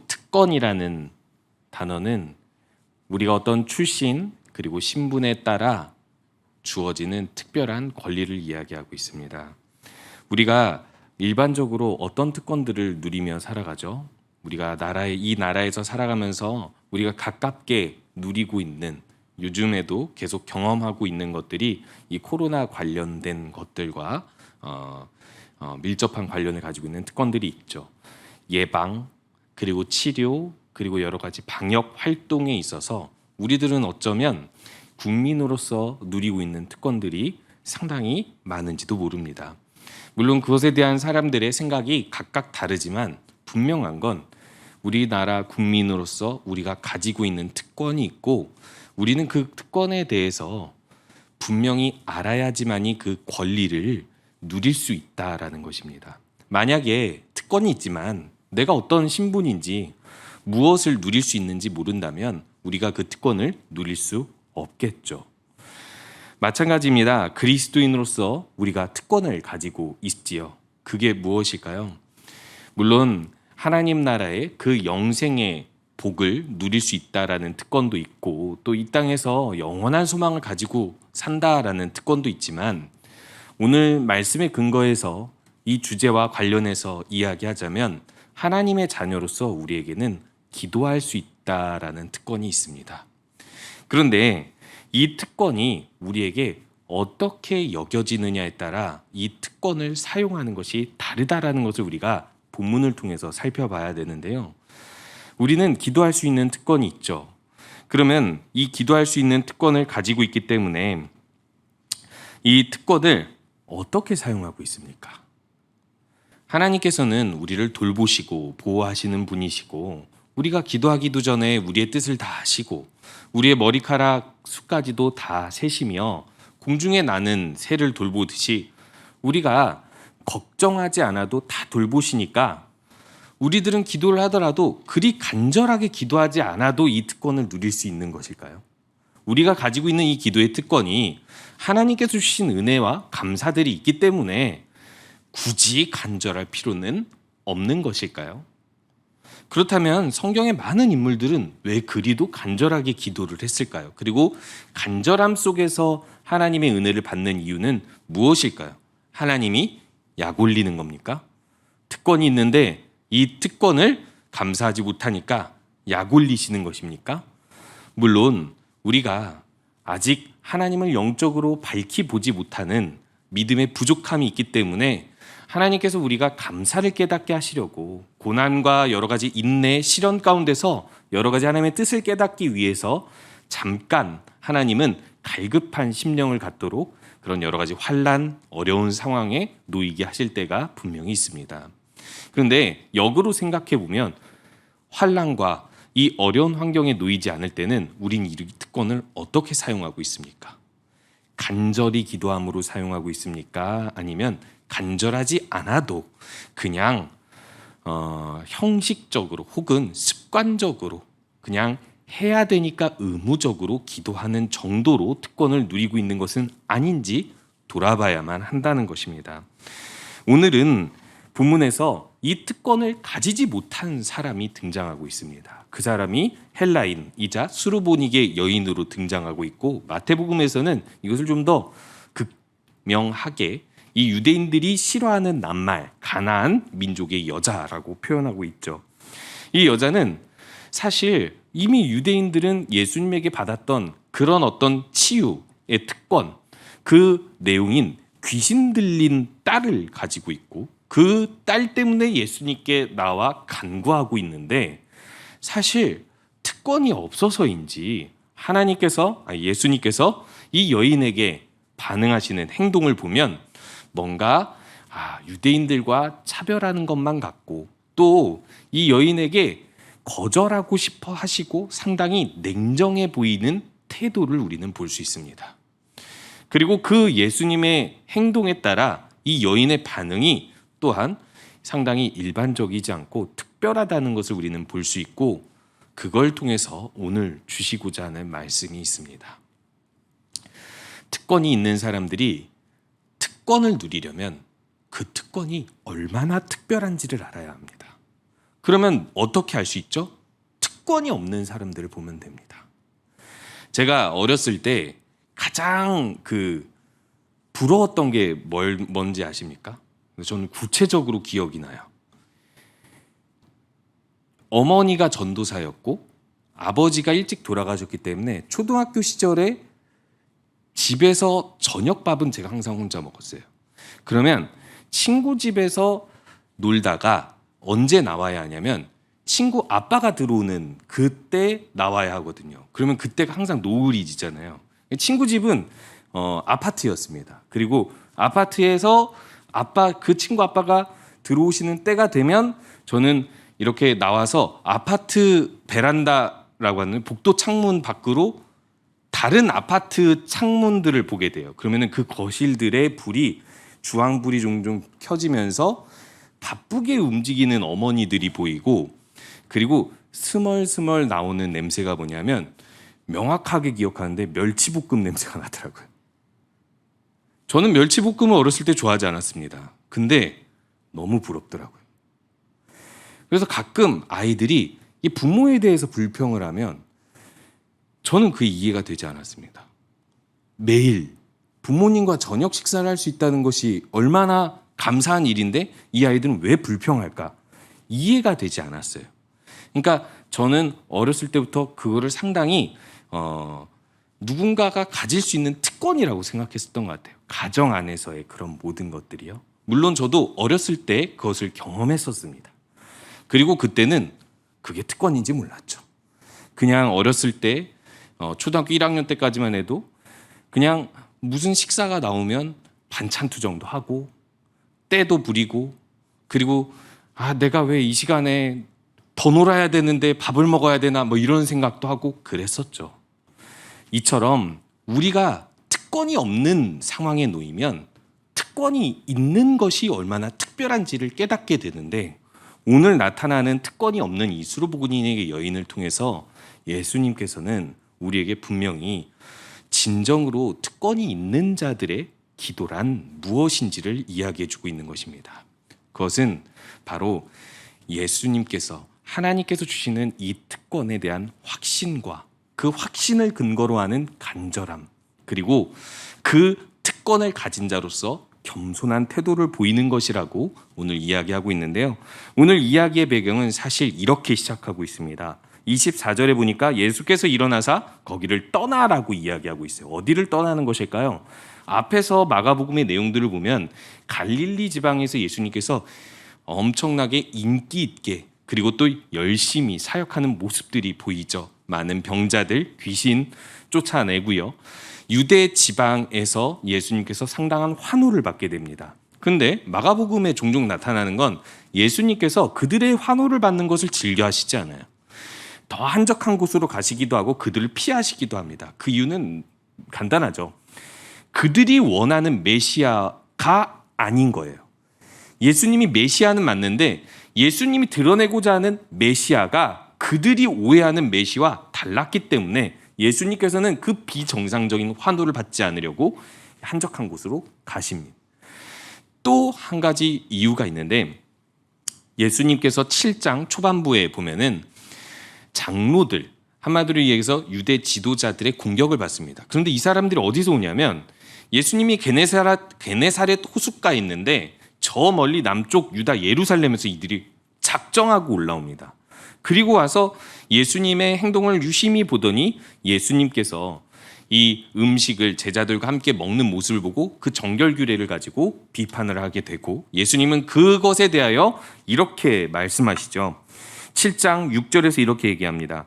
특권이라는 단어는 우리가 어떤 출신 그리고 신분에 따라 주어지는 특별한 권리를 이야기하고 있습니다. 우리가 일반적으로 어떤 특권들을 누리며 살아가죠? 우리가 이 나라에서 살아가면서 우리가 가깝게 누리고 있는, 요즘에도 계속 경험하고 있는 것들이 이 코로나 관련된 것들과 밀접한 관련을 가지고 있는 특권들이 있죠. 예방, 그리고 치료, 그리고 여러 가지 방역 활동에 있어서 우리들은 어쩌면 국민으로서 누리고 있는 특권들이 상당히 많은지도 모릅니다. 물론 그것에 대한 사람들의 생각이 각각 다르지만 분명한 건 우리나라 국민으로서 우리가 가지고 있는 특권이 있고, 우리는 그 특권에 대해서 분명히 알아야지만이 그 권리를 누릴 수 있다라는 것입니다. 만약에 특권이 있지만 내가 어떤 신분인지 무엇을 누릴 수 있는지 모른다면 우리가 그 특권을 누릴 수 없겠죠. 마찬가지입니다. 그리스도인으로서 우리가 특권을 가지고 있지요. 그게 무엇일까요? 물론 하나님 나라의 그 영생의 복을 누릴 수 있다라는 특권도 있고, 또 이 땅에서 영원한 소망을 가지고 산다라는 특권도 있지만, 오늘 말씀의 근거에서 이 주제와 관련해서 이야기하자면 하나님의 자녀로서 우리에게는 기도할 수 있다라는 특권이 있습니다. 그런데 이 특권이 우리에게 어떻게 여겨지느냐에 따라 이 특권을 사용하는 것이 다르다라는 것을 우리가 본문을 통해서 살펴봐야 되는데요. 우리는 기도할 수 있는 특권이 있죠. 그러면 이 기도할 수 있는 특권을 가지고 있기 때문에 이 특권을 어떻게 사용하고 있습니까? 하나님께서는 우리를 돌보시고 보호하시는 분이시고, 우리가 기도하기도 전에 우리의 뜻을 다 아시고 우리의 머리카락 수까지도 다 세시며 공중에 나는 새를 돌보듯이 우리가 걱정하지 않아도 다 돌보시니까 우리들은 기도를 하더라도 그리 간절하게 기도하지 않아도 이 특권을 누릴 수 있는 것일까요? 우리가 가지고 있는 이 기도의 특권이 하나님께서 주신 은혜와 감사들이 있기 때문에 굳이 간절할 필요는 없는 것일까요? 그렇다면 성경의 많은 인물들은 왜 그리도 간절하게 기도를 했을까요? 그리고 간절함 속에서 하나님의 은혜를 받는 이유는 무엇일까요? 하나님이 약 올리는 겁니까? 특권이 있는데 이 특권을 감사하지 못하니까 약 올리시는 것입니까? 물론 우리가 아직 하나님을 영적으로 밝히 보지 못하는 믿음의 부족함이 있기 때문에 하나님께서 우리가 감사를 깨닫게 하시려고 고난과 여러 가지 인내, 시련 가운데서 여러 가지 하나님의 뜻을 깨닫기 위해서 잠깐 하나님은 갈급한 심령을 갖도록 그런 여러 가지 환난, 어려운 상황에 놓이게 하실 때가 분명히 있습니다. 그런데 역으로 생각해 보면 환난과 이 어려운 환경에 놓이지 않을 때는 우린 이 특권을 어떻게 사용하고 있습니까? 간절히 기도함으로 사용하고 있습니까? 아니면 간절하지 않아도 그냥 형식적으로 혹은 습관적으로 그냥 해야 되니까 의무적으로 기도하는 정도로 특권을 누리고 있는 것은 아닌지 돌아봐야만 한다는 것입니다. 오늘은 본문에서 이 특권을 가지지 못한 사람이 등장하고 있습니다. 그 사람이 헬라인이자 수르보니게 여인으로 등장하고 있고, 마태복음에서는 이것을 좀 더 극명하게 이 유대인들이 싫어하는 낱말, 가나안 민족의 여자라고 표현하고 있죠. 이 여자는 사실 이미 유대인들은 예수님에게 받았던 그런 어떤 치유의 특권, 그 내용인 귀신 들린 딸을 가지고 있고 그 딸 때문에 예수님께 나와 간구하고 있는데, 사실 특권이 없어서인지 예수님께서 이 여인에게 반응하시는 행동을 보면 뭔가 유대인들과 차별하는 것만 같고, 또 이 여인에게 거절하고 싶어 하시고 상당히 냉정해 보이는 태도를 우리는 볼 수 있습니다. 그리고 그 예수님의 행동에 따라 이 여인의 반응이 또한 상당히 일반적이지 않고 특별하다는 것을 우리는 볼 수 있고, 그걸 통해서 오늘 주시고자 하는 말씀이 있습니다. 특권이 있는 사람들이 특권을 누리려면 그 특권이 얼마나 특별한지를 알아야 합니다. 그러면 어떻게 알 수 있죠? 특권이 없는 사람들을 보면 됩니다. 제가 어렸을 때 가장 부러웠던 게 뭔지 아십니까? 저는 구체적으로 기억이 나요. 어머니가 전도사였고 아버지가 일찍 돌아가셨기 때문에 초등학교 시절에 집에서 저녁밥은 제가 항상 혼자 먹었어요. 그러면 친구 집에서 놀다가 언제 나와야 하냐면 친구 아빠가 들어오는 그때 나와야 하거든요. 그러면 그때가 항상 노을이잖아요. 친구 집은 아파트였습니다. 그리고 아파트에서 그 친구 아빠가 들어오시는 때가 되면 저는 이렇게 나와서 아파트 베란다라고 하는 복도 창문 밖으로 다른 아파트 창문들을 보게 돼요. 그러면은 그 거실들의 불이 주황불이 종종 켜지면서 바쁘게 움직이는 어머니들이 보이고, 그리고 스멀스멀 나오는 냄새가 뭐냐면 명확하게 기억하는데 멸치볶음 냄새가 나더라고요. 저는 멸치볶음을 어렸을 때 좋아하지 않았습니다. 근데 너무 부럽더라고요. 그래서 가끔 아이들이 이 부모에 대해서 불평을 하면 저는 그게 이해가 되지 않았습니다. 매일 부모님과 저녁 식사를 할 수 있다는 것이 얼마나 감사한 일인데 이 아이들은 왜 불평할까? 이해가 되지 않았어요. 그러니까 저는 어렸을 때부터 그거를 상당히 누군가가 가질 수 있는 특권이라고 생각했었던 것 같아요. 가정 안에서의 그런 모든 것들이요. 물론 저도 어렸을 때 그것을 경험했었습니다. 그리고 그때는 그게 특권인지 몰랐죠. 그냥 어렸을 때 초등학교 1학년 때까지만 해도 그냥 무슨 식사가 나오면 반찬 투정도 하고 때도 부리고, 그리고 내가 왜 이 시간에 더 놀아야 되는데 밥을 먹어야 되나 뭐 이런 생각도 하고 그랬었죠. 이처럼 우리가 특권이 없는 상황에 놓이면 특권이 있는 것이 얼마나 특별한지를 깨닫게 되는데, 오늘 나타나는 특권이 없는 이 수로보니의 여인을 통해서 예수님께서는 우리에게 분명히 진정으로 특권이 있는 자들의 기도란 무엇인지를 이야기해 주고 있는 것입니다. 그것은 바로 예수님께서, 하나님께서 주시는 이 특권에 대한 확신과 그 확신을 근거로 하는 간절함, 그리고 그 특권을 가진 자로서 겸손한 태도를 보이는 것이라고 오늘 이야기하고 있는데요. 오늘 이야기의 배경은 사실 이렇게 시작하고 있습니다. 24절에 보니까 예수께서 일어나사 거기를 떠나라고 이야기하고 있어요. 어디를 떠나는 것일까요? 앞에서 마가복음의 내용들을 보면 갈릴리 지방에서 예수님께서 엄청나게 인기 있게 그리고 또 열심히 사역하는 모습들이 보이죠. 많은 병자들, 귀신 쫓아내고요. 유대 지방에서 예수님께서 상당한 환호를 받게 됩니다. 근데 마가복음에 종종 나타나는 건 예수님께서 그들의 환호를 받는 것을 즐겨 하시지 않아요. 더 한적한 곳으로 가시기도 하고 그들을 피하시기도 합니다. 그 이유는 간단하죠. 그들이 원하는 메시아가 아닌 거예요. 예수님이 메시아는 맞는데 예수님이 드러내고자 하는 메시아가 그들이 오해하는 메시아와 달랐기 때문에 예수님께서는 그 비정상적인 환호를 받지 않으려고 한적한 곳으로 가십니다. 또 한 가지 이유가 있는데, 예수님께서 7장 초반부에 보면은 장로들, 한마디로 얘기해서 유대 지도자들의 공격을 받습니다. 그런데 이 사람들이 어디서 오냐면 예수님이 게네사렛 호숫가에 있는데 저 멀리 남쪽 유다 예루살렘에서 이들이 작정하고 올라옵니다. 그리고 와서 예수님의 행동을 유심히 보더니 예수님께서 이 음식을 제자들과 함께 먹는 모습을 보고 그 정결규례를 가지고 비판을 하게 되고, 예수님은 그것에 대하여 이렇게 말씀하시죠. 7장 6절에서 이렇게 얘기합니다.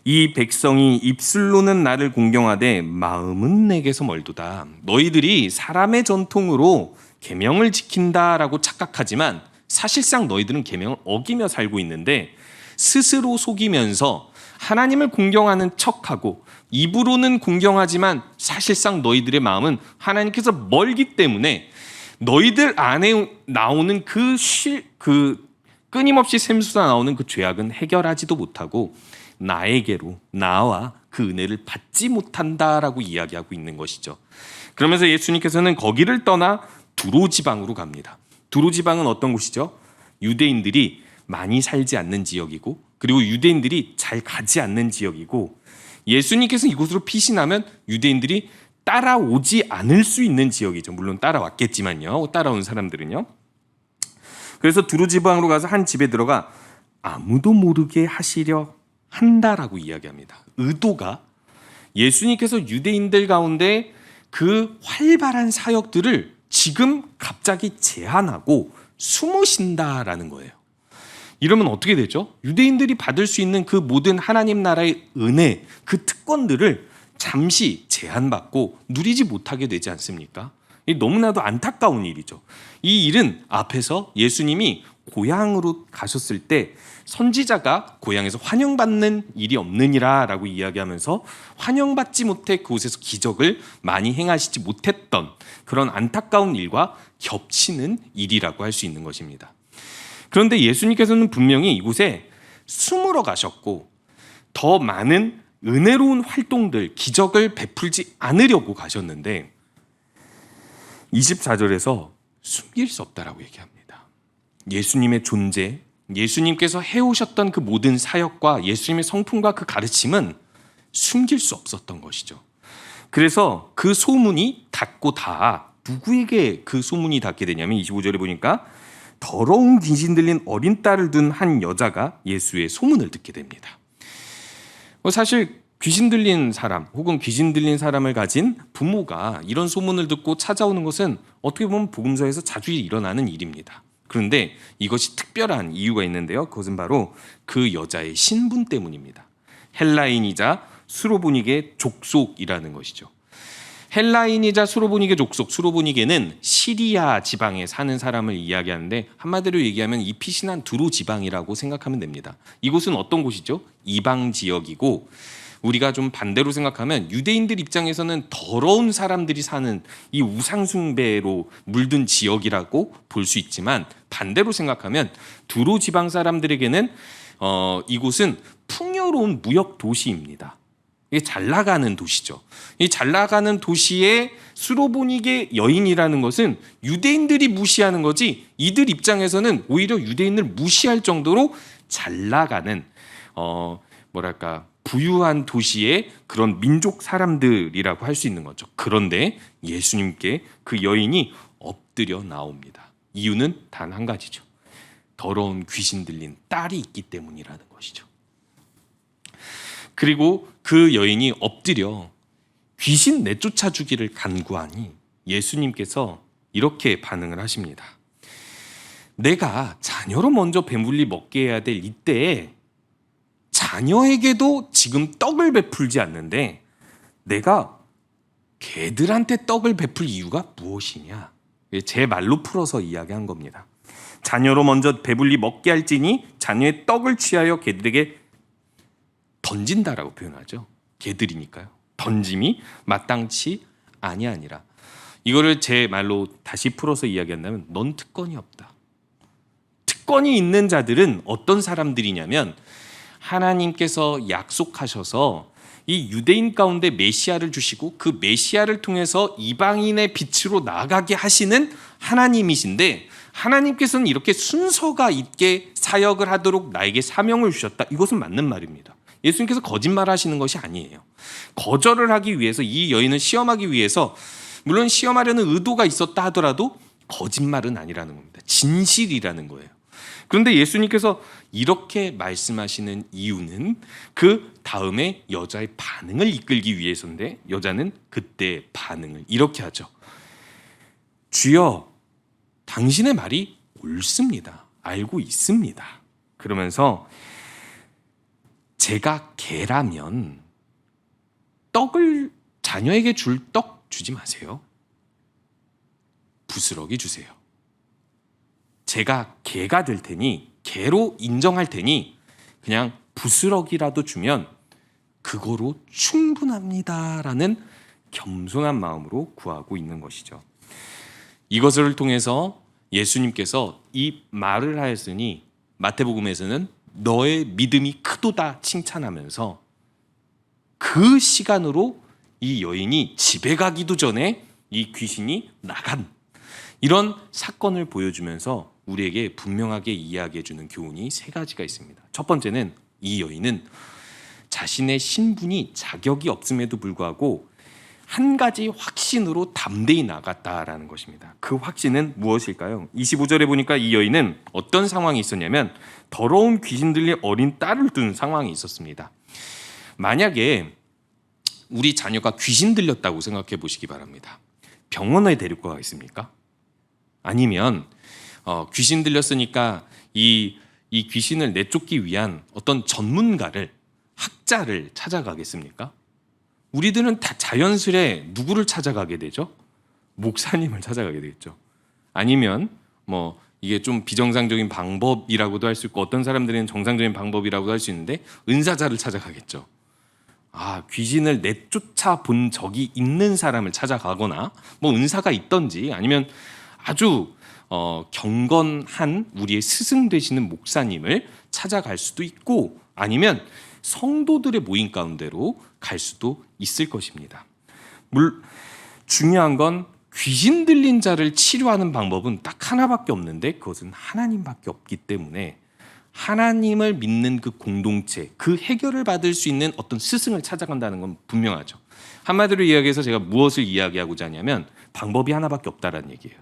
이 백성이 입술로는 나를 공경하되 마음은 내게서 멀도다. 너희들이 사람의 전통으로 계명을 지킨다라고 착각하지만 사실상 너희들은 계명을 어기며 살고 있는데, 스스로 속이면서 하나님을 공경하는 척하고 입으로는 공경하지만 사실상 너희들의 마음은 하나님께서 멀기 때문에 너희들 안에 나오는 그 끊임없이 샘솟아 나오는 그 죄악은 해결하지도 못하고 나에게로 나와 그 은혜를 받지 못한다라고 이야기하고 있는 것이죠. 그러면서 예수님께서는 거기를 떠나 두로 지방으로 갑니다. 두로 지방은 어떤 곳이죠? 유대인들이 많이 살지 않는 지역이고, 그리고 유대인들이 잘 가지 않는 지역이고, 예수님께서 이곳으로 피신하면 유대인들이 따라오지 않을 수 있는 지역이죠. 물론 따라왔겠지만요. 따라온 사람들은요. 그래서 두로 지방으로 가서 한 집에 들어가 아무도 모르게 하시려 한다라고 이야기합니다. 의도가 예수님께서 유대인들 가운데 그 활발한 사역들을 지금 갑자기 제한하고 숨으신다라는 거예요. 이러면 어떻게 되죠? 유대인들이 받을 수 있는 그 모든 하나님 나라의 은혜, 그 특권들을 잠시 제한받고 누리지 못하게 되지 않습니까? 너무나도 안타까운 일이죠. 이 일은 앞에서 예수님이 고향으로 가셨을 때 선지자가 고향에서 환영받는 일이 없느니라라고 이야기하면서 환영받지 못해 그곳에서 기적을 많이 행하시지 못했던 그런 안타까운 일과 겹치는 일이라고 할 수 있는 것입니다. 그런데 예수님께서는 분명히 이곳에 숨으러 가셨고 더 많은 은혜로운 활동들, 기적을 베풀지 않으려고 가셨는데 24절에서 숨길 수 없다라고 얘기합니다. 예수님의 존재, 예수님께서 해오셨던 그 모든 사역과 예수님의 성품과 그 가르침은 숨길 수 없었던 것이죠. 그래서 그 소문이 닿고 다 누구에게 그 소문이 닿게 되냐면 25절에 보니까 더러운 귀신 들린 어린 딸을 둔 한 여자가 예수의 소문을 듣게 됩니다. 사실 귀신 들린 사람 혹은 귀신 들린 사람을 가진 부모가 이런 소문을 듣고 찾아오는 것은 어떻게 보면 복음서에서 자주 일어나는 일입니다. 그런데 이것이 특별한 이유가 있는데요. 그것은 바로 그 여자의 신분 때문입니다. 헬라인이자 수로보니게 족속이라는 것이죠. 헬라인이자 수로보니게 족속, 수로보니게는 시리아 지방에 사는 사람을 이야기하는데 한마디로 얘기하면 이 피신한 두로 지방이라고 생각하면 됩니다. 이곳은 어떤 곳이죠? 이방 지역이고 우리가 좀 반대로 생각하면 유대인들 입장에서는 더러운 사람들이 사는 이 우상숭배로 물든 지역이라고 볼 수 있지만 반대로 생각하면 두로 지방 사람들에게는 이곳은 풍요로운 무역 도시입니다. 이게 잘 나가는 도시죠. 이 잘 나가는 도시의 수로보니게 여인이라는 것은 유대인들이 무시하는 거지 이들 입장에서는 오히려 유대인을 무시할 정도로 잘 나가는 부유한 도시의 그런 민족 사람들이라고 할 수 있는 거죠. 그런데 예수님께 그 여인이 엎드려 나옵니다. 이유는 단 한 가지죠. 더러운 귀신 들린 딸이 있기 때문이라는 것이죠. 그리고 그 여인이 엎드려 귀신 내쫓아 주기를 간구하니 예수님께서 이렇게 반응을 하십니다. 내가 자녀로 먼저 배불리 먹게 해야 될 이때에 자녀에게도 지금 떡을 베풀지 않는데 내가 개들한테 떡을 베풀 이유가 무엇이냐? 제 말로 풀어서 이야기한 겁니다. 자녀로 먼저 배불리 먹게 할지니 자녀의 떡을 취하여 개들에게 던진다라고 표현하죠. 개들이니까요. 던짐이 마땅치 아니하니라. 이거를 제 말로 다시 풀어서 이야기한다면 넌 특권이 없다. 특권이 있는 자들은 어떤 사람들이냐면 하나님께서 약속하셔서 이 유대인 가운데 메시아를 주시고 그 메시아를 통해서 이방인의 빛으로 나아가게 하시는 하나님이신데 하나님께서는 이렇게 순서가 있게 사역을 하도록 나에게 사명을 주셨다. 이것은 맞는 말입니다. 예수님께서 거짓말하시는 것이 아니에요. 거절을 하기 위해서 이 여인을 시험하기 위해서 물론 시험하려는 의도가 있었다 하더라도 거짓말은 아니라는 겁니다. 진실이라는 거예요. 그런데 예수님께서 이렇게 말씀하시는 이유는 그 다음에 여자의 반응을 이끌기 위해서인데 여자는 그때 반응을 이렇게 하죠. 주여, 당신의 말이 옳습니다. 알고 있습니다. 그러면서 제가 개라면 떡을 자녀에게 줄 떡 주지 마세요. 부스러기 주세요. 제가 개가 될 테니 개로 인정할 테니 그냥 부스러기라도 주면 그거로 충분합니다라는 겸손한 마음으로 구하고 있는 것이죠. 이것을 통해서 예수님께서 이 말을 하였으니 마태복음에서는 너의 믿음이 크도다 칭찬하면서 그 시간으로 이 여인이 집에 가기도 전에 이 귀신이 나간 이런 사건을 보여주면서 우리에게 분명하게 이야기해 주는 교훈이 세 가지가 있습니다. 첫 번째는 이 여인은 자신의 신분이 자격이 없음에도 불구하고 한 가지 확신으로 담대히 나갔다라는 것입니다. 그 확신은 무엇일까요? 25절에 보니까 이 여인은 어떤 상황이 있었냐면 더러운 귀신 들린 어린 딸을 둔 상황이 있었습니다. 만약에 우리 자녀가 귀신 들렸다고 생각해 보시기 바랍니다. 병원에 데리고 가겠습니까? 아니면 귀신 들렸으니까 이 귀신을 내쫓기 위한 어떤 전문가를, 학자를 찾아가겠습니까? 우리들은 다 자연스레 누구를 찾아가게 되죠? 목사님을 찾아가게 되겠죠. 아니면 뭐 이게 좀 비정상적인 방법이라고도 할 수 있고 어떤 사람들은 정상적인 방법이라고도 할 수 있는데 은사자를 찾아가겠죠. 귀신을 내쫓아 본 적이 있는 사람을 찾아가거나 뭐 은사가 있던지 아니면 아주 경건한 우리의 스승 되시는 목사님을 찾아갈 수도 있고 아니면 성도들의 모임 가운데로 갈 수도 있을 것입니다. 중요한 건 귀신 들린 자를 치료하는 방법은 딱 하나밖에 없는데 그것은 하나님밖에 없기 때문에 하나님을 믿는 그 공동체, 그 해결을 받을 수 있는 어떤 스승을 찾아간다는 건 분명하죠. 한마디로 이야기해서 제가 무엇을 이야기하고자 하냐면 방법이 하나밖에 없다라는 얘기예요.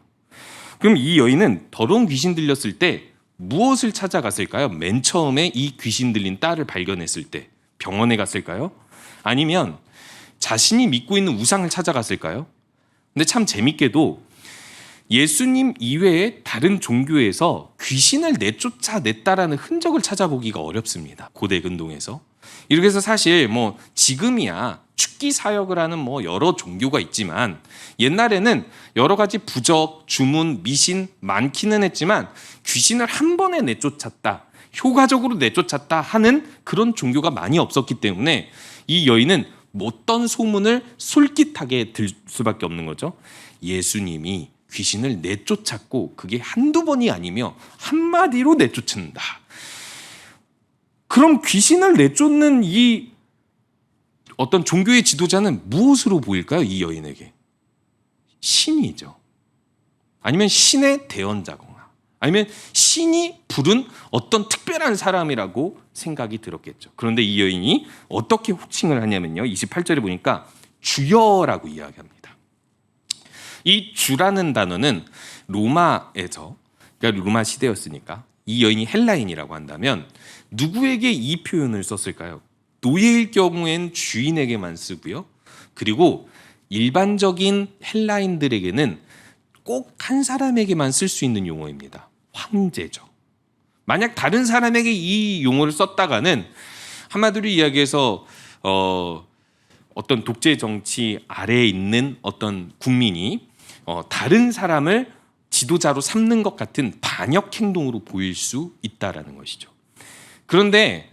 그럼 이 여인은 더러운 귀신 들렸을 때 무엇을 찾아갔을까요? 맨 처음에 이 귀신 들린 딸을 발견했을 때 병원에 갔을까요? 아니면 자신이 믿고 있는 우상을 찾아갔을까요? 근데 참 재밌게도 예수님 이외에 다른 종교에서 귀신을 내쫓아냈다라는 흔적을 찾아보기가 어렵습니다. 고대 근동에서. 이렇게 해서 사실 뭐 지금이야 축기 사역을 하는 뭐 여러 종교가 있지만 옛날에는 여러 가지 부적, 주문, 미신 많기는 했지만 귀신을 한 번에 내쫓았다, 효과적으로 내쫓았다 하는 그런 종교가 많이 없었기 때문에 이 여인은 어떤 소문을 솔깃하게 들 수밖에 없는 거죠. 예수님이 귀신을 내쫓았고 그게 한두 번이 아니며 한마디로 내쫓는다. 그럼 귀신을 내쫓는 이 어떤 종교의 지도자는 무엇으로 보일까요? 이 여인에게 신이죠. 아니면 신의 대언자거나 아니면 신이 부른 어떤 특별한 사람이라고 생각이 들었겠죠. 그런데 이 여인이 어떻게 호칭을 하냐면요, 28절에 보니까 주여라고 이야기합니다. 이 주라는 단어는 로마에서, 그러니까 로마 시대였으니까 이 여인이 헬라인이라고 한다면 누구에게 이 표현을 썼을까요? 노예일 경우엔 주인에게만 쓰고요. 그리고 일반적인 헬라인들에게는 꼭 한 사람에게만 쓸 수 있는 용어입니다. 황제죠. 만약 다른 사람에게 이 용어를 썼다가는 한마디로 이야기해서 어떤 독재 정치 아래에 있는 어떤 국민이 다른 사람을 지도자로 삼는 것 같은 반역 행동으로 보일 수 있다라는 것이죠. 그런데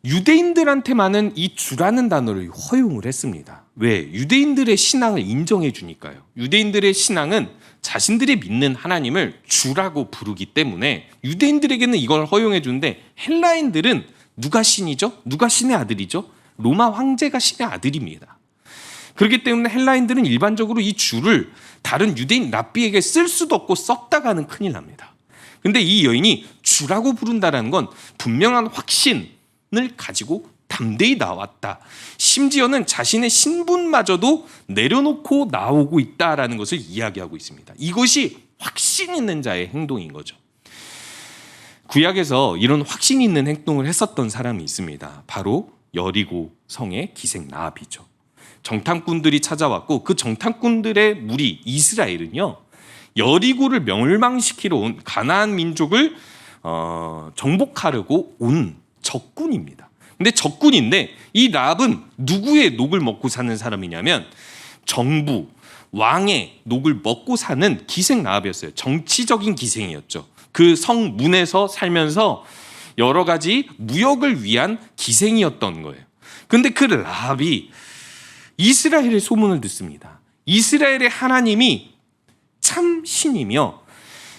유대인들한테만은 이 주라는 단어를 허용을 했습니다. 왜? 유대인들의 신앙을 인정해 주니까요. 유대인들의 신앙은 자신들이 믿는 하나님을 주라고 부르기 때문에 유대인들에게는 이걸 허용해 주는데 헬라인들은 누가 신이죠? 누가 신의 아들이죠? 로마 황제가 신의 아들입니다. 그렇기 때문에 헬라인들은 일반적으로 이 주를 다른 유대인 랍비에게 쓸 수도 없고 썼다가는 큰일 납니다. 근데 이 여인이 주라고 부른다는 건 분명한 확신을 가지고 담대히 나왔다. 심지어는 자신의 신분마저도 내려놓고 나오고 있다라는 것을 이야기하고 있습니다. 이것이 확신 있는 자의 행동인 거죠. 구약에서 이런 확신 있는 행동을 했었던 사람이 있습니다. 바로 여리고 성의 기생 라합이죠. 정탐꾼들이 찾아왔고 그 정탐꾼들의 무리 이스라엘은요, 여리고를 멸망시키러 온 가나안 민족을 정복하려고 온 적군입니다. 근데 적군인데 이 라합은 누구의 녹을 먹고 사는 사람이냐면 정부, 왕의 녹을 먹고 사는 기생 라합이었어요. 정치적인 기생이었죠. 그 성문에서 살면서 여러 가지 무역을 위한 기생이었던 거예요. 근데 그 라합이 이스라엘의 소문을 듣습니다. 이스라엘의 하나님이 참 신이며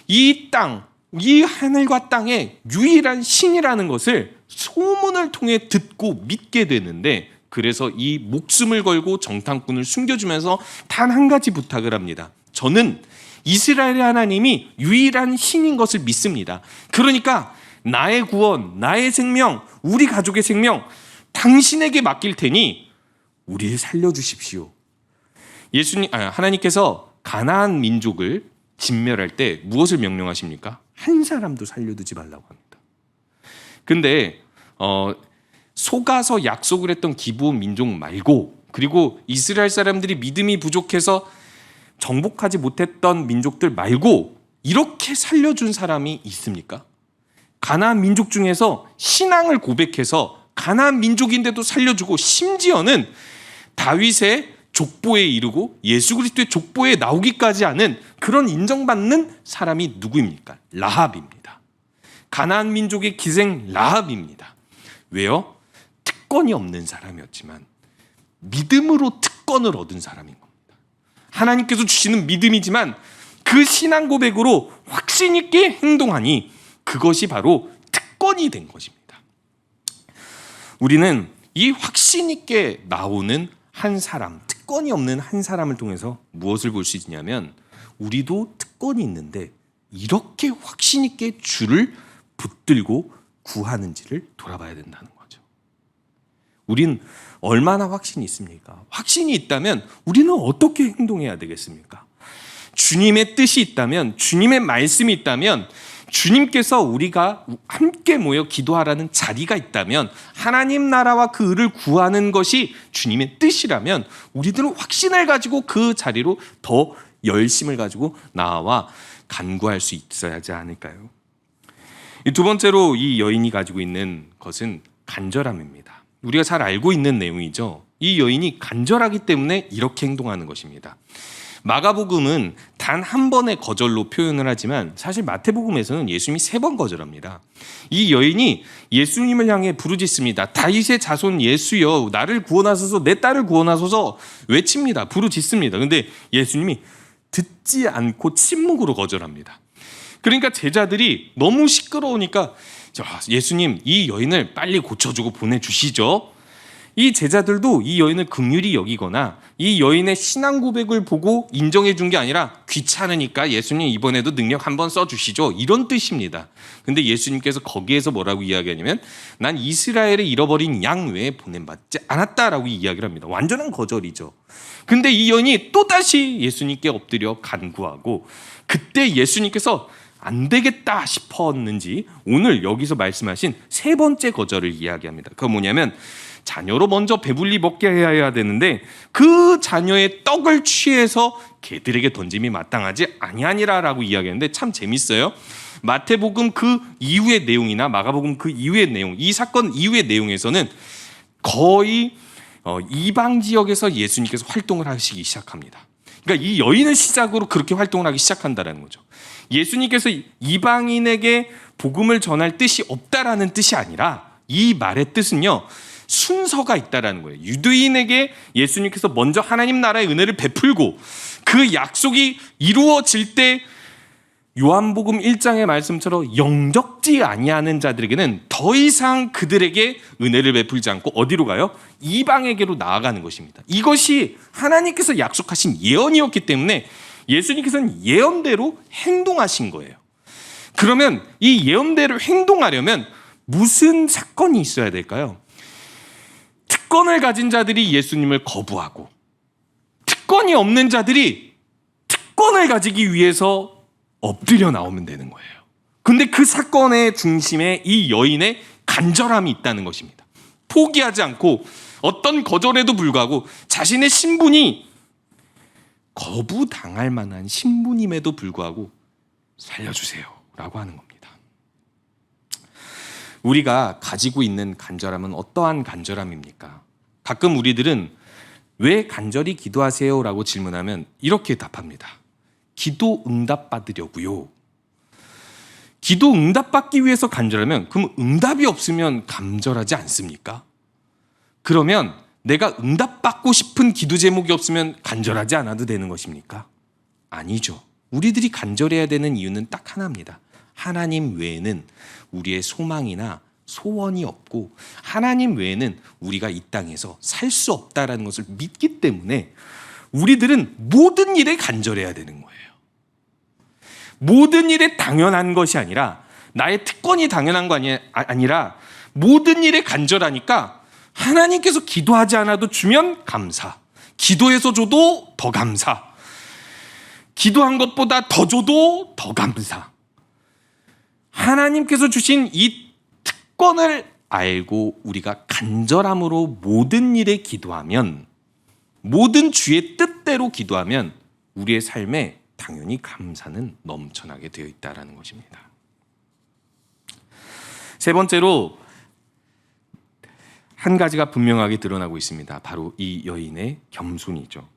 이 땅, 이 하늘과 땅의 유일한 신이라는 것을 소문을 통해 듣고 믿게 되는데, 그래서 이 목숨을 걸고 정탐꾼을 숨겨주면서 단 한 가지 부탁을 합니다. 저는 이스라엘의 하나님이 유일한 신인 것을 믿습니다. 그러니까 나의 구원, 나의 생명, 우리 가족의 생명 당신에게 맡길 테니 우리를 살려주십시오. 하나님께서 가나안 민족을 진멸할 때 무엇을 명령하십니까? 한 사람도 살려두지 말라고 합니다. 근데 속아서 약속을 했던 기브온 민족 말고, 그리고 이스라엘 사람들이 믿음이 부족해서 정복하지 못했던 민족들 말고 이렇게 살려준 사람이 있습니까? 가나안 민족 중에서 신앙을 고백해서 가나안 민족인데도 살려주고, 심지어는 다윗의 족보에 이르고 예수 그리스도의 족보에 나오기까지 하는 그런 인정받는 사람이 누구입니까? 라합입니다. 가나안 민족의 기생 라합입니다. 왜요? 특권이 없는 사람이었지만 믿음으로 특권을 얻은 사람인 겁니다. 하나님께서 주시는 믿음이지만 그 신앙 고백으로 확신 있게 행동하니 그것이 바로 특권이 된 것입니다. 우리는 이 확신 있게 나오는 한 사람, 특권이 없는 한 사람을 통해서 무엇을 볼 수 있냐면, 우리도 특권이 있는데 이렇게 확신 있게 주를 붙들고 구하는지를 돌아봐야 된다는 거죠. 우린 얼마나 확신이 있습니까? 확신이 있다면 우리는 어떻게 행동해야 되겠습니까? 주님의 뜻이 있다면, 주님의 말씀이 있다면, 주님께서 우리가 함께 모여 기도하라는 자리가 있다면, 하나님 나라와 그 의를 구하는 것이 주님의 뜻이라면 우리들은 확신을 가지고 그 자리로 더 열심을 가지고 나와 간구할 수 있어야 하지 않을까요? 두 번째로 이 여인이 가지고 있는 것은 간절함입니다. 우리가 잘 알고 있는 내용이죠. 이 여인이 간절하기 때문에 이렇게 행동하는 것입니다. 마가복음은 단 한 번의 거절로 표현을 하지만 사실 마태복음에서는 예수님이 3번 거절합니다. 이 여인이 예수님을 향해 부르짖습니다. 다윗의 자손 예수여, 나를 구원하소서, 내 딸을 구원하소서 외칩니다. 부르짖습니다. 근데 예수님이 듣지 않고 침묵으로 거절합니다. 그러니까 제자들이 너무 시끄러우니까 예수님, 이 여인을 빨리 고쳐주고 보내주시죠. 이 제자들도 이 여인을 긍휼히 여기거나 이 여인의 신앙 고백을 보고 인정해 준 게 아니라 귀찮으니까 예수님 이번에도 능력 한번 써주시죠, 이런 뜻입니다. 근데 예수님께서 거기에서 뭐라고 이야기하냐면, 난 이스라엘의 잃어버린 양 외에 보냄받지 않았다라고 이야기를 합니다. 완전한 거절이죠. 근데 이 여인이 또다시 예수님께 엎드려 간구하고, 그때 예수님께서 안 되겠다 싶었는지 오늘 여기서 말씀하신 3번째 거절을 이야기합니다. 그건 뭐냐면, 자녀로 먼저 배불리 먹게 해야 되는데 그 자녀의 떡을 취해서 개들에게 던짐이 마땅하지 아니하니라라고 이야기하는데 참 재밌어요. 마태복음 그 이후의 내용이나 마가복음 그 이후의 내용, 이 사건 이후의 내용에서는 거의 이방 지역에서 예수님께서 활동을 하시기 시작합니다. 그러니까 이 여인을 시작으로 그렇게 활동을 하기 시작한다는 거죠. 예수님께서 이방인에게 복음을 전할 뜻이 없다라는 뜻이 아니라, 이 말의 뜻은요, 순서가 있다라는 거예요. 유대인에게 예수님께서 먼저 하나님 나라의 은혜를 베풀고 그 약속이 이루어질 때 요한복음 1장의 말씀처럼 영접지 아니하는 자들에게는 더 이상 그들에게 은혜를 베풀지 않고 어디로 가요? 이방에게로 나아가는 것입니다. 이것이 하나님께서 약속하신 예언이었기 때문에 예수님께서는 예언대로 행동하신 거예요. 그러면 이 예언대로 행동하려면 무슨 사건이 있어야 될까요? 특권을 가진 자들이 예수님을 거부하고, 특권이 없는 자들이 특권을 가지기 위해서 엎드려 나오면 되는 거예요. 근데 그 사건의 중심에 이 여인의 간절함이 있다는 것입니다. 포기하지 않고 어떤 거절에도 불구하고 자신의 신분이 거부당할 만한 신분임에도 불구하고 살려주세요 라고 하는 겁니다. 우리가 가지고 있는 간절함은 어떠한 간절함입니까? 가끔 우리들은 왜 간절히 기도하세요? 라고 질문하면 이렇게 답합니다. 기도 응답받으려고요. 기도 응답받기 위해서 간절하면, 그럼 응답이 없으면 간절하지 않습니까? 그러면 내가 응답받고 싶은 기도 제목이 없으면 간절하지 않아도 되는 것입니까? 아니죠. 우리들이 간절해야 되는 이유는 딱 하나입니다. 하나님 외에는 우리의 소망이나 소원이 없고, 하나님 외에는 우리가 이 땅에서 살 수 없다라는 것을 믿기 때문에 우리들은 모든 일에 간절해야 되는 거예요. 모든 일에 당연한 것이 아니라 나의 특권이 당연한 거 아니라 모든 일에 간절하니까 하나님께서 기도하지 않아도 주면 감사, 기도해서 줘도 더 감사, 기도한 것보다 더 줘도 더 감사. 하나님께서 주신 이 특권을 알고 우리가 간절함으로 모든 일에 기도하면, 모든 주의 뜻대로 기도하면 우리의 삶에 당연히 감사는 넘쳐나게 되어 있다는 것입니다. 세 번째로 한 가지가 분명하게 드러나고 있습니다. 바로 이 여인의 겸손이죠.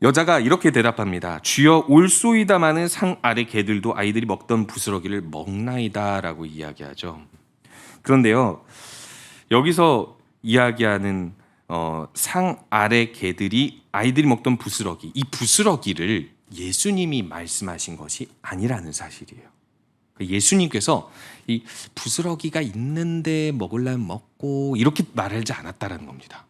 여자가 이렇게 대답합니다. 주여, 올소이다마는 상 아래 개들도 아이들이 먹던 부스러기를 먹나이다 라고 이야기하죠. 그런데요, 여기서 이야기하는 상 아래 개들이 아이들이 먹던 부스러기, 이 부스러기를 예수님이 말씀하신 것이 아니라는 사실이에요. 예수님께서 이 부스러기가 있는데 먹으려면 먹고 이렇게 말하지 않았다는 겁니다.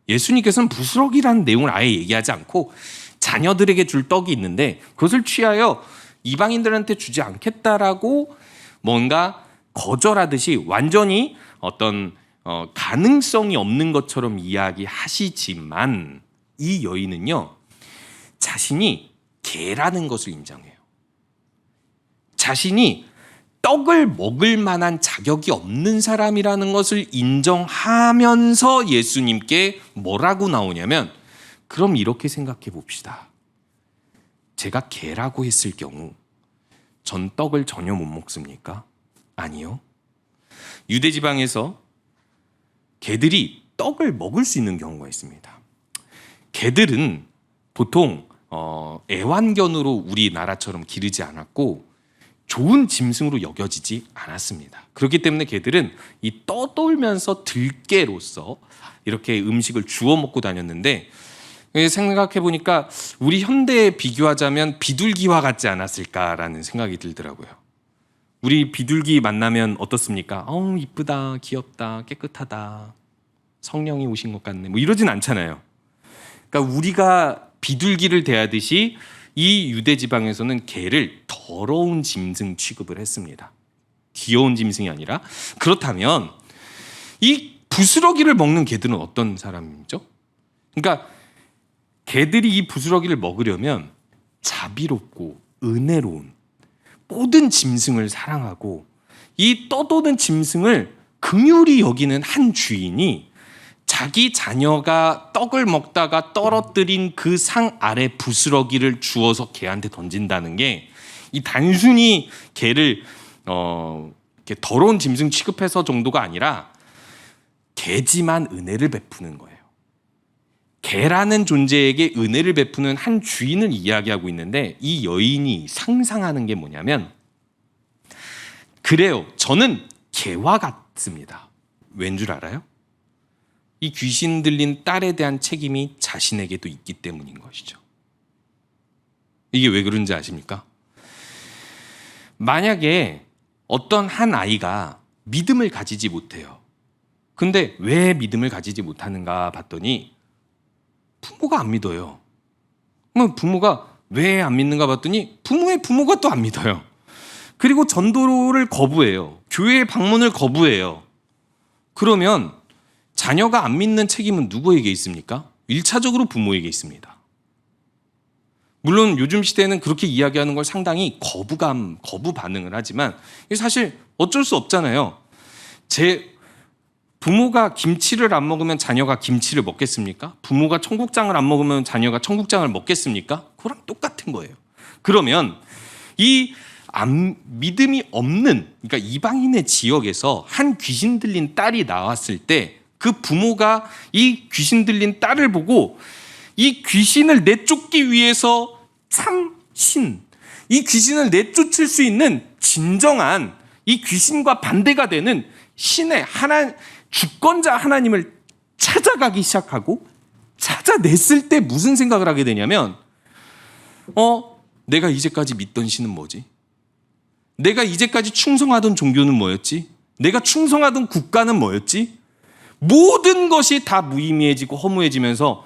예수님께서는 부스러기라는 내용을 아예 얘기하지 않고 자녀들에게 줄 떡이 있는데 그것을 취하여 이방인들한테 주지 않겠다라고 뭔가 거절하듯이 완전히 어떤 가능성이 없는 것처럼 이야기하시지만, 이 여인은요, 자신이 개라는 것을 인정해요. 자신이 떡을 먹을 만한 자격이 없는 사람이라는 것을 인정하면서 예수님께 뭐라고 나오냐면, 그럼 이렇게 생각해 봅시다. 제가 개라고 했을 경우 전 떡을 전혀 못 먹습니까? 아니요. 유대 지방에서 개들이 떡을 먹을 수 있는 경우가 있습니다. 개들은 보통 애완견으로 우리나라처럼 기르지 않았고 좋은 짐승으로 여겨지지 않았습니다. 그렇기 때문에 개들은 이 떠돌면서 들개로서 이렇게 음식을 주워 먹고 다녔는데, 생각해 보니까 우리 현대에 비교하자면 비둘기와 같지 않았을까라는 생각이 들더라고요. 우리 비둘기 만나면 어떻습니까? 이쁘다, 귀엽다, 깨끗하다, 성령이 오신 것 같네, 뭐 이러진 않잖아요. 그러니까 우리가 비둘기를 대하듯이 이 유대 지방에서는 개를 더러운 짐승 취급을 했습니다. 귀여운 짐승이 아니라. 그렇다면 이 부스러기를 먹는 개들은 어떤 사람이죠? 그러니까 개들이 이 부스러기를 먹으려면 자비롭고 은혜로운 모든 짐승을 사랑하고 이 떠도는 짐승을 긍휼히 여기는 한 주인이 자기 자녀가 떡을 먹다가 떨어뜨린 그 상 아래 부스러기를 주워서 개한테 던진다는 게, 이 단순히 개를 이렇게 더러운 짐승 취급해서 정도가 아니라 개지만 은혜를 베푸는 거예요. 개라는 존재에게 은혜를 베푸는 한 주인을 이야기하고 있는데, 이 여인이 상상하는 게 뭐냐면, 그래요, 저는 개와 같습니다. 왠 줄 알아요? 이 귀신 들린 딸에 대한 책임이 자신에게도 있기 때문인 것이죠. 이게 왜 그런지 아십니까? 만약에 어떤 한 아이가 믿음을 가지지 못해요. 근데 왜 믿음을 가지지 못하는가 봤더니 부모가 안 믿어요. 그럼 부모가 왜 안 믿는가 봤더니 부모의 부모가 또 안 믿어요. 그리고 전도를 거부해요. 교회 방문을 거부해요. 그러면 자녀가 안 믿는 책임은 누구에게 있습니까? 1차적으로 부모에게 있습니다. 물론 요즘 시대에는 그렇게 이야기하는 걸 상당히 거부 반응을 하지만 사실 어쩔 수 없잖아요. 제 부모가 김치를 안 먹으면 자녀가 김치를 먹겠습니까? 부모가 청국장을 안 먹으면 자녀가 청국장을 먹겠습니까? 그거랑 똑같은 거예요. 그러면 이 믿음이 없는, 그러니까 이방인의 지역에서 한 귀신 들린 딸이 나왔을 때 그 부모가 이 귀신 들린 딸을 보고 이 귀신을 내쫓기 위해서 참신, 이 귀신을 내쫓을 수 있는 진정한 이 귀신과 반대가 되는 신의 주권자 하나님을 찾아가기 시작하고, 찾아냈을 때 무슨 생각을 하게 되냐면, 내가 이제까지 믿던 신은 뭐지? 내가 이제까지 충성하던 종교는 뭐였지? 내가 충성하던 국가는 뭐였지? 모든 것이 다 무의미해지고 허무해지면서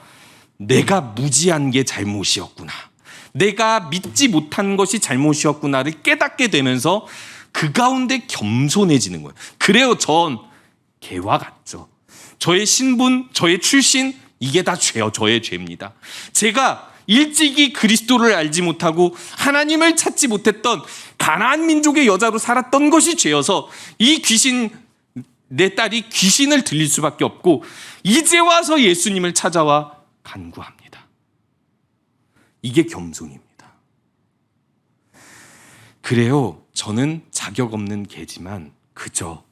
내가 무지한 게 잘못이었구나, 내가 믿지 못한 것이 잘못이었구나를 깨닫게 되면서 그 가운데 겸손해지는 거예요. 그래요. 전 개와 같죠. 저의 신분, 저의 출신, 이게 다 죄요. 저의 죄입니다. 제가 일찍이 그리스도를 알지 못하고 하나님을 찾지 못했던 가나안 민족의 여자로 살았던 것이 죄여서 이 귀신, 내 딸이 귀신을 들릴 수밖에 없고 이제 와서 예수님을 찾아와 간구합니다. 이게 겸손입니다. 그래요. 저는 자격 없는 개지만 그저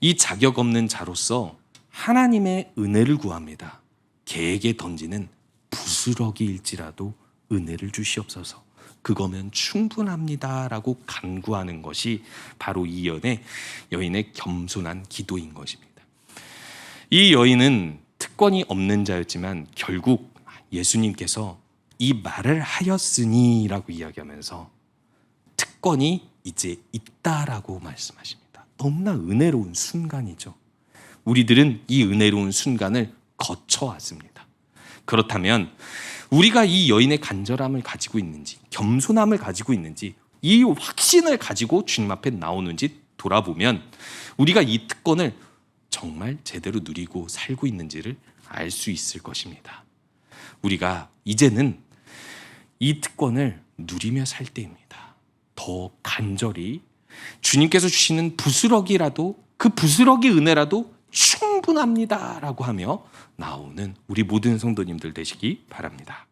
이 자격 없는 자로서 하나님의 은혜를 구합니다. 개에게 던지는 부스러기일지라도 은혜를 주시옵소서. 그거면 충분합니다라고 간구하는 것이 바로 이 여인의 겸손한 기도인 것입니다. 이 여인은 특권이 없는 자였지만 결국 예수님께서 이 말을 하였으니라고 이야기하면서 특권이 이제 있다라고 말씀하십니다. 너무나 은혜로운 순간이죠. 우리들은 이 은혜로운 순간을 거쳐왔습니다. 그렇다면 우리가 이 여인의 간절함을 가지고 있는지, 겸손함을 가지고 있는지, 이 확신을 가지고 주님 앞에 나오는지 돌아보면 우리가 이 특권을 정말 제대로 누리고 살고 있는지를 알 수 있을 것입니다. 우리가 이제는 이 특권을 누리며 살 때입니다. 더 간절히 주님께서 주시는 부스러기라도, 그 부스러기 은혜라도 충분합니다라고 하며 나오는 우리 모든 성도님들 되시기 바랍니다.